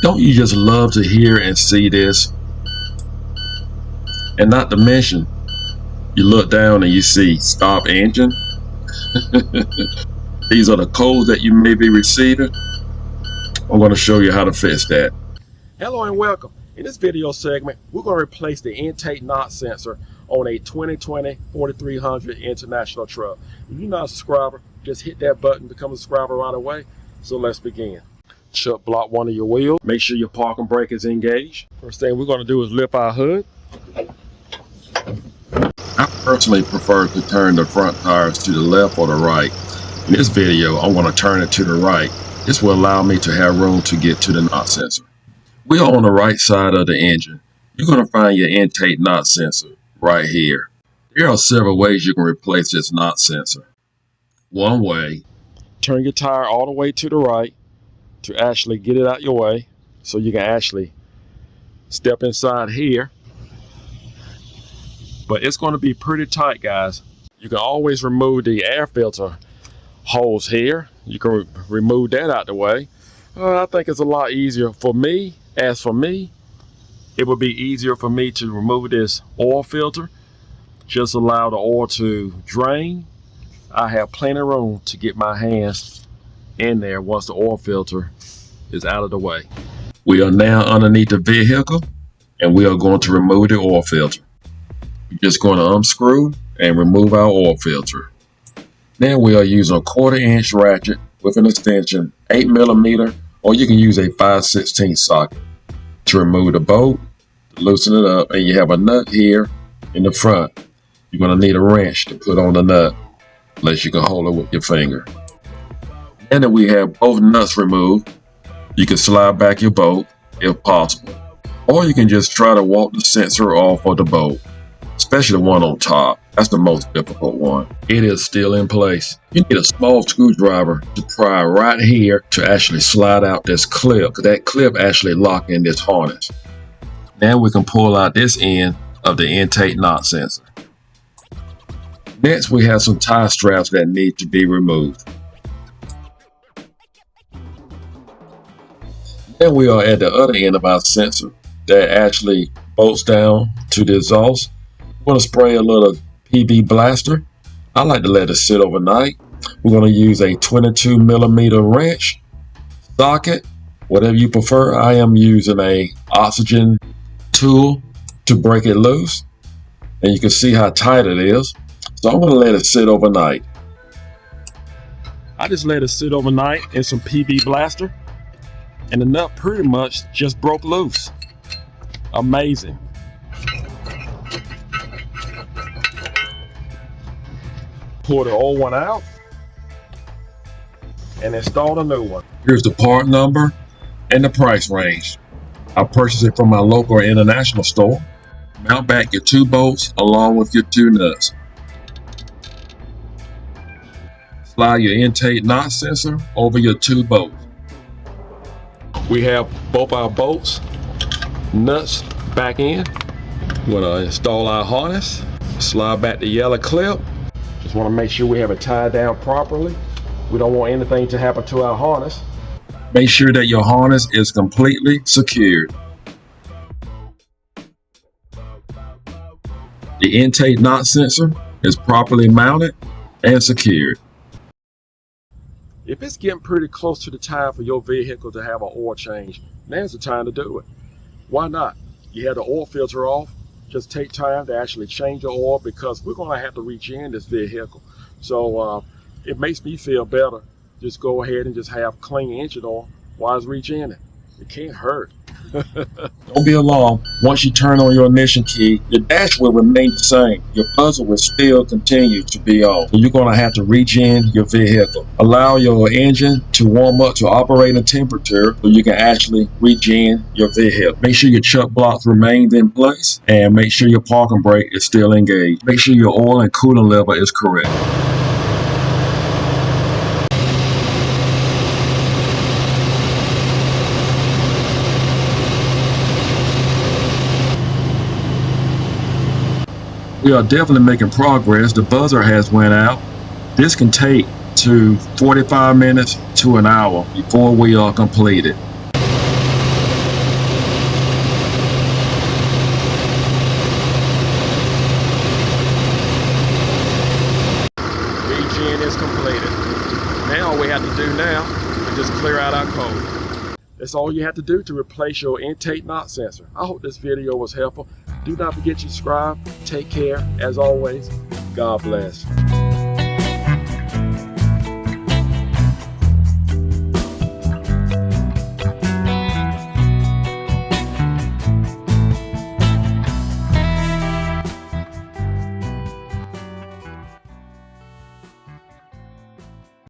Don't you just love to hear and see this? And not to mention, you look down and you see stop engine. These are the codes that you may be receiving. I'm going to show you how to fix that. Hello and welcome. In this video segment, we're going to replace the intake NOx sensor on a 2020 4300 International truck. If you're not a subscriber, just hit that button, become a subscriber right away. So let's begin. Chuck block one of your wheels. Make sure your parking brake is engaged. First thing we're going to do is lift our hood. I personally prefer to turn the front tires to the left or the right. In this video, I'm going to turn it to the right. This will allow me to have room to get to the NOx sensor. We are on the right side of the engine. You're going to find your intake NOx sensor right here. There are several ways you can replace this NOx sensor. One way, turn your tire all the way to the right to actually get it out your way so you can actually step inside here. But it's going to be pretty tight, guys. You can always remove the air filter holes here. You can remove that out the way. I think it's a lot easier for me. As for me, it would be easier for me to remove this oil filter. Just allow the oil to drain. I have plenty of room to get my hands in there once the oil filter is out of the way. We are now underneath the vehicle and we are going to remove the oil filter. We're just going to unscrew and remove our oil filter. Now we are using a 1/4 inch ratchet with an extension 8mm, or you can use a 5/16 socket to remove the bolt, loosen it up, and you have a nut here in the front. You're going to need a wrench to put on the nut, unless you can hold it with your finger. Now that we have both nuts removed, you can slide back your bolt if possible, or you can just try to walk the sensor off of the bolt, especially the one on top. That's the most difficult one. It is still in place. You need a small screwdriver to pry right here to actually slide out this clip, because that clip actually locks in this harness. Now we can pull out this end of the intake NOx sensor. Next, we have some tie straps that need to be removed. Then we are at the other end of our sensor that actually bolts down to the exhaust. We're going to spray a little PV blaster. I like to let it sit overnight. We're going to use a 22mm wrench, socket, whatever you prefer. I am using a oxygen tool to break it loose, and you can see how tight it is. So I'm going to let it sit overnight. I just let it sit overnight in some PV blaster, and the nut pretty much just broke loose. Amazing. Pull the old one out and install the new one. Here's the part number and the price range. I purchased it from my local or international store. Mount back your 2 bolts along with your 2 nuts. Slide your intake NOx sensor over your 2 bolts. We have both our bolts, nuts back in. We're going to install our harness. Slide back the yellow clip. Just want to make sure we have it tied down properly. We don't want anything to happen to our harness. Make sure that your harness is completely secured. The intake NOx sensor is properly mounted and secured. If it's getting pretty close to the time for your vehicle to have an oil change, now's the time to do it. Why not? You have the oil filter off. Just take time to actually change the oil, because we're going to have to reach-in this vehicle. So it makes me feel better. Just go ahead and just have clean engine oil while it's reach-in it. It can't hurt. Don't be alarmed. Once you turn on your ignition key, your dash will remain the same. Your buzzer will still continue to be on. So you're going to have to reach in your vehicle. Allow your engine to warm up to operating temperature so you can actually reach in your vehicle. Make sure your chuck blocks remain in place, and make sure your parking brake is still engaged. Make sure your oil and coolant level is correct. We are definitely making progress. The buzzer has went out. This can take to 45 minutes to an hour before we are completed. is completed. Now all we have to do now is just clear out our code. That's all you have to do to replace your intake NOx sensor. I hope this video was helpful. Do not forget to subscribe. Take care. As always, God bless.